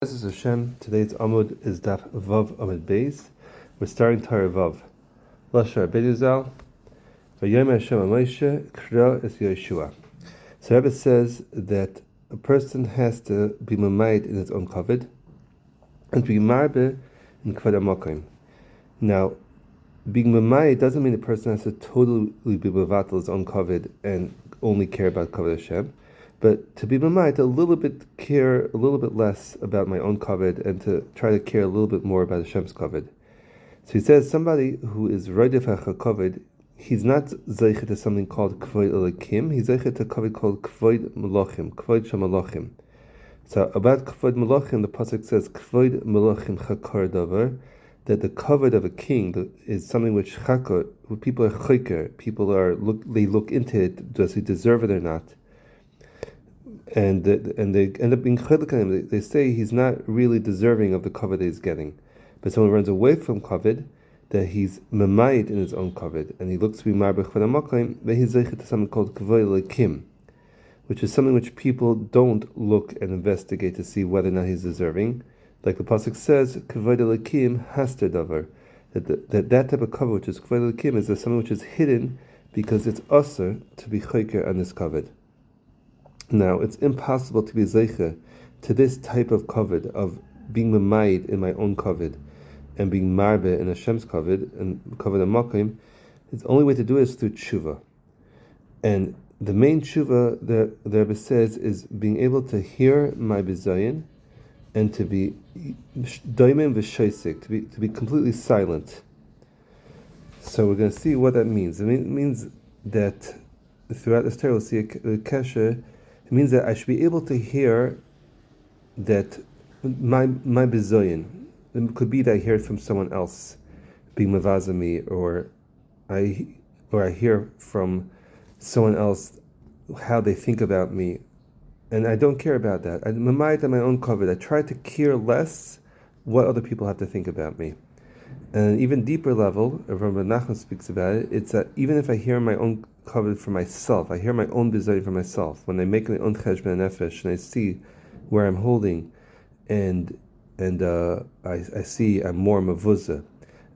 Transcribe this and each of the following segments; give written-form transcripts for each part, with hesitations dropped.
This is Hashem. Today's Amud is Daf Vav Amud Beis. We're starting Torah Vav. Lashar Beduzal. Vayom Hashem Moshe Kra es Yeshua. So Rebbe says that a person has to be mamayit in his own kavod and to be marbe in kvod hamakom. Now, being mamayit doesn't mean the person has to totally be mevatel his own kavod and only care about kavod Hashem. But to be mamayit, care a little bit less about my own kavod and to try to care a little bit more about Hashem's kavod. So he says somebody who is roidef kavod, he's not zeichet to something called kvod elikim. He's zeichet to kavod called kvod malachim, kvod shamalachim. So about kvod malachim, the pasuk says kvod malachim chakar davar, that the kavod of a king is something which chakar, people are chaker, they look into it, does he deserve it or not? And they end up being chilek on him. They say he's not really deserving of the kavod that he's getting. But someone runs away from kavod, that he's mamayit in his own kavod, and he looks to be marbech for the makom, then he's zeichet to something called kvod elikim, which is something which people don't look and investigate to see whether or not he's deserving. Like the pasuk says, kvod elikim haster davar, that type of kavod, which is kvod elikim, is something which is hidden because it's usher to be chayker on this kavod. Now, it's impossible to be zeicha to this type of kavod, of being mamayit in my own kavod and being marbe in Hashem's kavod and kavod hamakom. The only way to do it is through tshuva. And the main tshuva, the Rebbe says, is being able to hear my bizayin and to be doimim v'shaisik, to be completely silent. So we're going to see what that means. It means that throughout this Torah we'll see a kesher. It means that I should be able to hear that my bizoyin. It could be that I hear it from someone else being mavazami, or I hear from someone else how they think about me, and I don't care about that. I'm mamayit on my own kavod. I try to care less what other people have to think about me. And an even deeper level, Rabbi Nachman speaks about it, it's that even if I hear my own kavod for myself, I hear my own bizayin for myself, when I make my own cheshbon nefesh, and I see where I'm holding, and I see I'm more mavuzah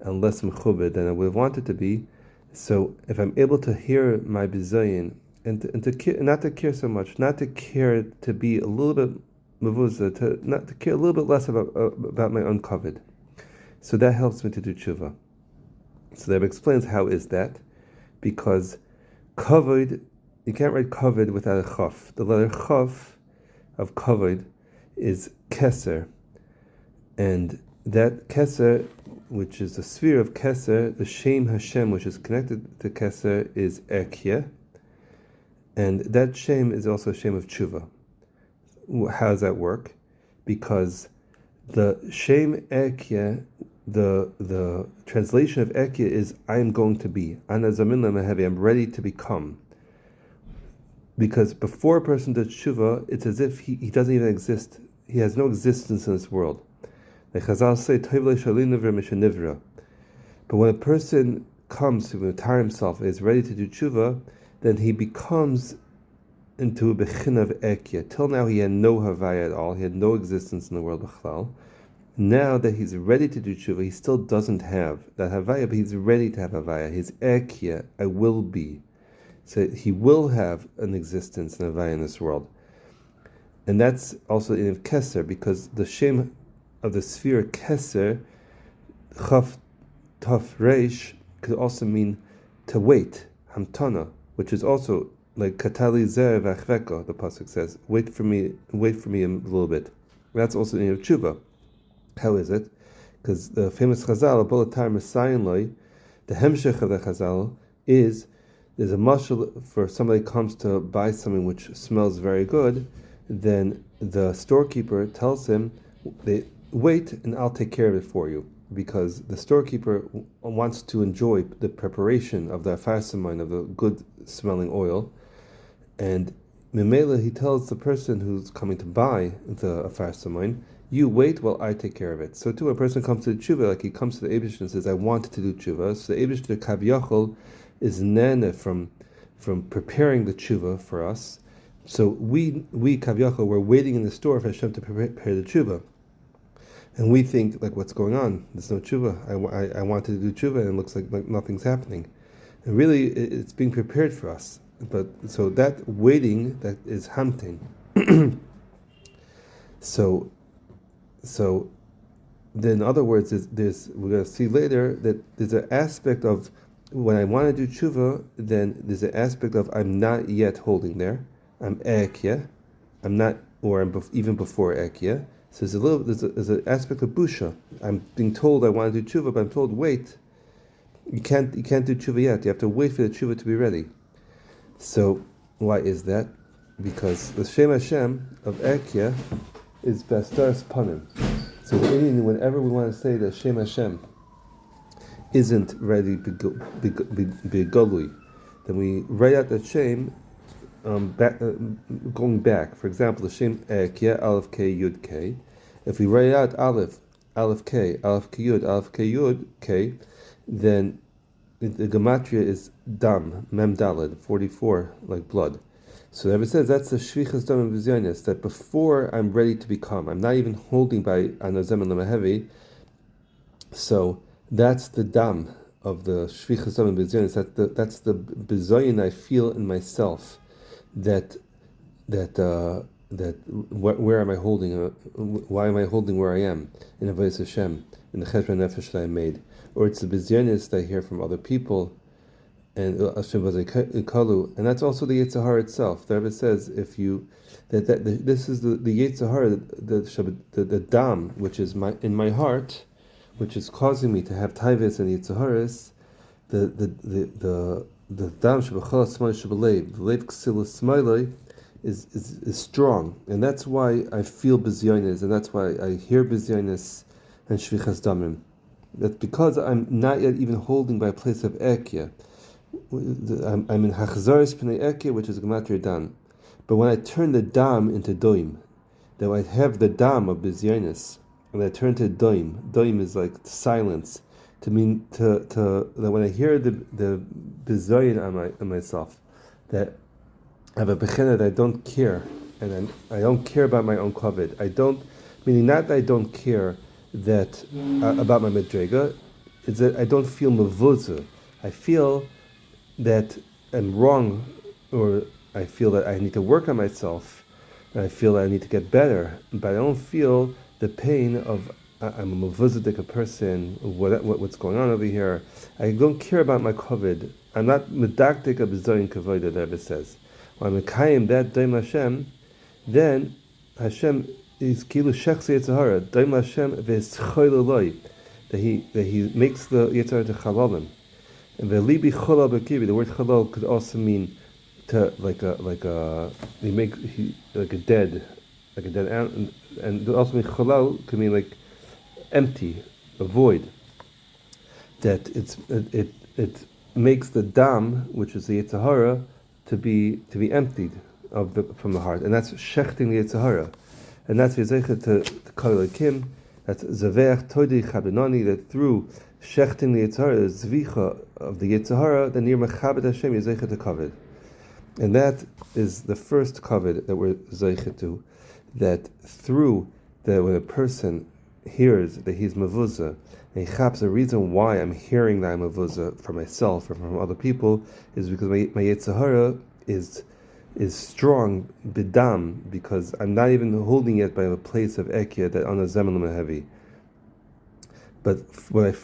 and less mechubed than I would have wanted to be. So if I'm able to hear my bizayin, and not to care so much, not to care to be a little bit mavuzah, not to care a little bit less about my own kavod. So that helps me to do tshuva. So that explains how is that, because kavod, you can't write kavod without a chaf. The letter chaf of kavod is keser, and that keser, which is the sphere of keser, the shem Hashem, which is connected to keser, is ekya, and that shem is also a shem of tshuva. How does that work? Because the shem ekya, the translation of ekya is I am going to be. Ana zamin lamahevi, I'm ready to become. Because before a person does tshuva, it's as if he doesn't even exist. He has no existence in this world. Like Chazal say, Tov le'shalin nivra mishanivra. But when a person comes to retire himself and is ready to do tshuva, then he becomes into a bechin of ekya. Till now he had no havaya at all. He had no existence in the world b'chlal. Now that he's ready to do tshuva, he still doesn't have that havaya, but he's ready to have havaya. His ekya, I will be. So he will have an existence and havaya in this world. And that's also in keser, because the shem of the sphere keser, chaf taf reish, could also mean to wait, hamtana, which is also like katali zer v'achveko, the pasuk says, wait for me a little bit. That's also in tshuva. How is it? Because the famous Chazal, Abolatar Messiah loy, the hemshech of the Chazal is, there's a mashal for somebody comes to buy something which smells very good, then the storekeeper tells him, wait and I'll take care of it for you. Because the storekeeper wants to enjoy the preparation of the afarsamayim, of the good smelling oil, and Memela, he tells the person who's coming to buy the afarsamayim, you wait while I take care of it. So too, a person comes to the tshuva, like he comes to the Eibush and says, I want to do tshuva. So the Eibush, the kaviyachol, is nana from preparing the tshuva for us. So we kaviyachol, we're waiting in the store for Hashem to prepare the tshuva. And we think, like, what's going on? There's no tshuva. I wanted to do tshuva, and it looks like nothing's happening. And really, it's being prepared for us. But so that waiting, that is hamtin. so then, in other words, we're going to see later that there's an aspect of when I want to do tshuva, then there's an aspect of I'm not yet holding there. I'm ekya. I'm not, or I'm even before ekya. So there's an aspect of busha. I'm being told I want to do tshuva, but I'm told wait. You can't do tshuva yet. You have to wait for the tshuva to be ready. So why is that? Because the Shem Hashem of ekya is Bastaras Panim. So whenever we want to say that Shem Hashem isn't ready begolui, then we write out that Shem going back. For example, the Shem Ekya, Aleph K Yud K. If we write out Aleph K Yud K, then the gematria is Dam, Mem Daled, 44, like blood. So the Rebbe says that's the shvichas dam and bizyonis, that before I'm ready to become, I'm not even holding by anozem and lemahevi. So that's the dam of the shvichas dam and bizyonis. That's the bizyon I feel in myself. Where am I holding? Why am I holding where I am in Avodas Hashem, in the cheshbon nefesh that I made, or it's the bizyonis that I hear from other people. And and that's also the Yetzer Hara itself. The Rebbe says this is the Yetzer Hara, the dam, which is in my heart, which is causing me to have taivis and Yetzer Haras, the dam shebachol smoy shebelev, the lev ksilas smoyloi is strong, and that's why I feel bizyonis, and that's why I hear bizyonis and shvichas damim. That's because I'm not yet even holding by a place of ekya. I'm in Hachzaris Pnei Eke, which is Gematria Dam. But when I turn the Dam into Doim, then I have the Dam of Bizyonis, and I turn to Doim. Doim is like silence. To that when I hear the Bizyoin on myself, that I have a Bechena that I don't care, and I don't care about my own Kovid. Meaning not that I don't care that about my Medrega, it's that I don't feel Mavuzah. I feel that I'm wrong, or I feel that I need to work on myself, and I feel that I need to get better, but I don't feel the pain of I'm a mavuzdik person, what's going on over here. I don't care about my COVID. I'm not medaktik of zoyin kavod, that Rebbe says. When I'm mekayim that daim Hashem, then Hashem is kilu shechse Yetzer Hara, daim Hashem v'eschol eloi, that he makes the Yetzer Hara to chalalim. And the libi cholal b'kibi, the word cholal could also mean to like a dead animal, and also mean cholal could mean like empty, a void. That it makes the dam, which is the Yetzer Hara, to be emptied from the heart, and that's shechting the Yetzer Hara, and that's v'zeicha to kol elokim. That's zaveach todei chabinani, that through shechting the Yetzer Hara, the zvicha of the Yetzer Hara, then you're mechabed Hashem, you're zeicha to kavod. And that is the first kavod that we're zeicha to, that through when a person hears that he's mavuzah, and he chaps the reason why I'm hearing that I'm mavuzah for myself or from other people is because my Yetzer Hara is strong bidam, because I'm not even holding it by a place of ekya that on a zeman heavy. But when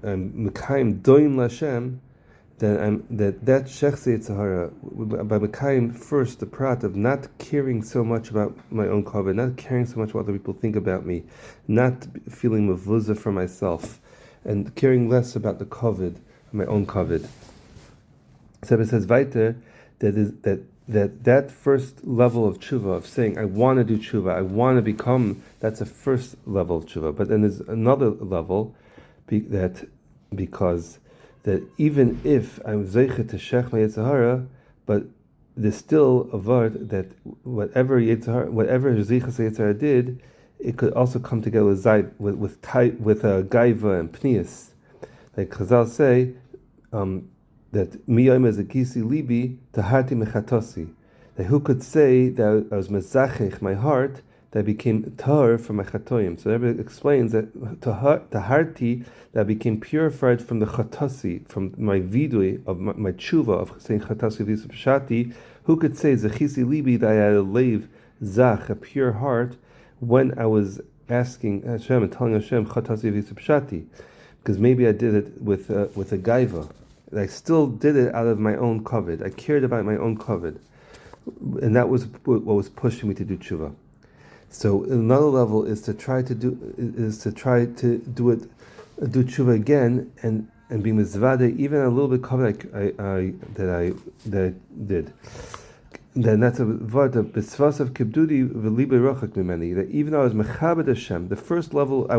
I'm mekayim doim lashem, then I'm that shechse Yetzer Hara, by mekayim first the prat of not caring so much about my own kavod, not caring so much what other people think about me, not feeling mavuzah for myself, and caring less about the kavod, my own kavod. So it says weiter that first level of tshuva, of saying I want to do tshuva, I want to become, that's a first level of tshuva. But then there's another level because even if I'm zeicha to shech my Yetzer Hara, but there's still a word that whatever zeicha Yetzer Hara did, it could also come together with gaiva and pnius. Like Chazal say, that miyayim as a kisi libi tahati mechatosi. That who could say that I was mezachech my heart that I became tahor from my chatoim. So the Rebbe explains that taharti, that I became purified from the chatasi, from my vidui of my tshuva of saying chatasi v'yisupshati. Who could say zechisi libi, that I had a leiv zach, a pure heart, when I was asking Hashem and telling Hashem chatasi v'yisupshati, because maybe I did it with a gaiva. I still did it out of my own kavod. I cared about my own kavod, and that was what was pushing me to do tshuva. So another level is to try to do tshuva again and be mizvade even a little bit kavod that I did. Then that's a vart of b'svas of kibdudi v'libe rochak mimeni. That even though I was mechabed Hashem, the first level I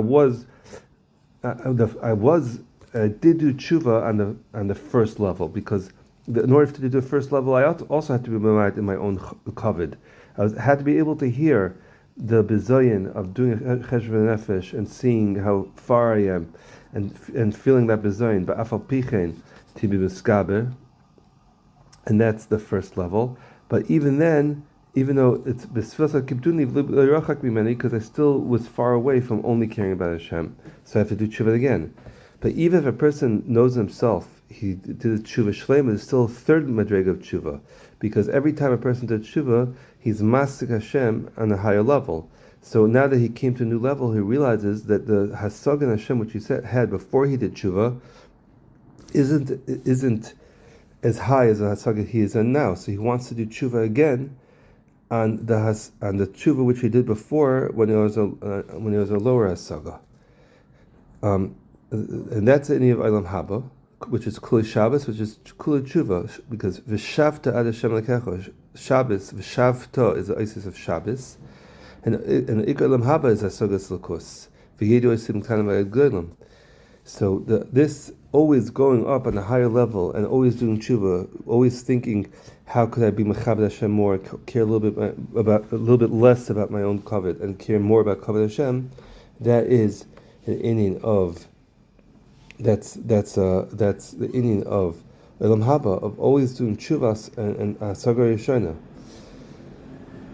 did do tshuva on the first level, because in order to do the first level, I also had to be mimad in my own kavod. I had to be able to hear the bizayin of doing a cheshvan nefesh and seeing how far I am, and feeling that bizayin, ba'afal pichen to be miskaber, and that's the first level. But even then, even though it's b'svasa kibduni v'rachak mimeni, because I still was far away from only caring about Hashem, so I have to do tshuva again. But even if a person knows himself, he did a tshuva shleima, there's still a third madrega of tshuva, because every time a person did tshuva, he's masik Hashem on a higher level. So now that he came to a new level, he realizes that the hasag in Hashem, which he had before he did tshuva, isn't as high as the hasag he is in now. So he wants to do tshuva again on the tshuva which he did before when he was a lower hasaga. And that's the of Olam Haba, which is Kuli Shabbos, which is Kuli Tshuva, because V'shavta ad Hashem lekecho, Shabbos, V'shavta is the Isis of Shabbos, and Ikar Olam Haba is Hasagas Lakus, V'yedu Isim Kanem V'Yadgolim. So this always going up on a higher level and always doing Tshuva, always thinking, how could I be Mechabed Hashem more, care a little bit less about my own kavod and care more about kavod Hashem, that is an inyan of. That's the inyan of Olam Haba, of always doing tshuvas and sagar yeshana.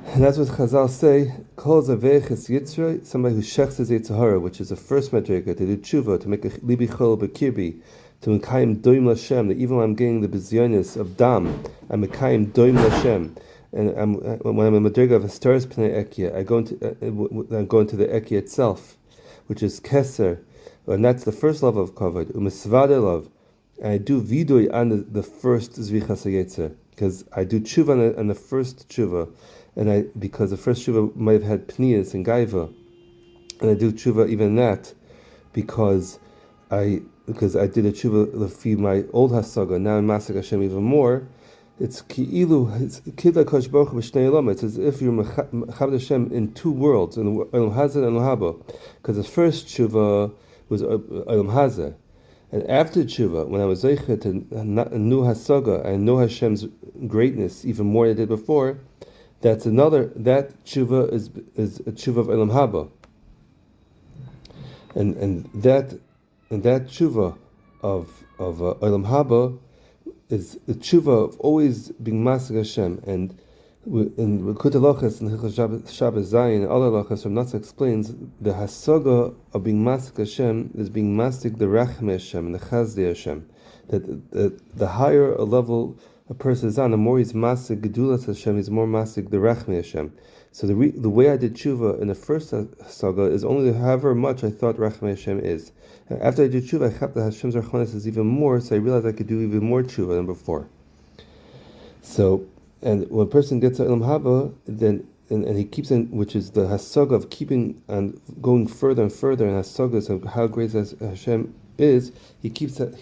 And that's what Chazal say. Kol zavech es yitzray, somebody who shechs his yitzhara, which is the first madrega, to do tshuva, to make a libi chol b'kirbi, to mekayim doim l'Hashem. That even when I'm getting the bizyonis of dam, I'm mekayim doim l'Hashem. And when I'm in madrega of hastaras pnei ekia, I go into the ekia itself, which is keser. And that's the first level of kavod. U'misvade love, and I do vidui on the first zvichas hayetzer, because I do tshuva on the first tshuva, because the first tshuva might have had pniyas and gaiva, and I do tshuva even that because I did a tshuva lefi my old hasaga. Now in Masik Hashem even more. It's kidla kosh baruch b'shnei olam. It's as if you're mechabed Hashem in two worlds, in Olam Hazeh and Olam Haba, because the first tshuva was Olam Hazeh, and after tshuva, when I was zeichet to a new hasaga, I know Hashem's greatness even more than I did before. That tshuva is a tshuva of Olam Haba, and that tshuva of Olam Haba is the tshuva of always being masik Hashem. And in Rikut Halachas and Shabbos Zayin and other halachas from Nasa explains the hasaga of being masik Hashem is being masik the rachme Hashem and the chazdei Hashem. That the higher a level a person is on, the more he's masik gedulas Hashem, he's more masik the rachme Hashem. So the way I did tshuva in the first hasaga is only however much I thought rachme Hashem is. And after I did tshuva, I thought that Hashem's rachmanis is even more, so I realized I could do even more tshuva than before. So. And when a person gets to Olam Haba, then and he keeps in, which is the hasaga of keeping and going further and further, and hasagas of how great Hashem is, he keeps on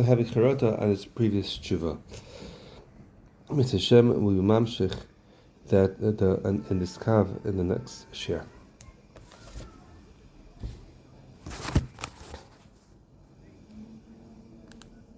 having charata on his previous tshuva. Mitzvah Hashem will be mamshich that in this kav in the next share.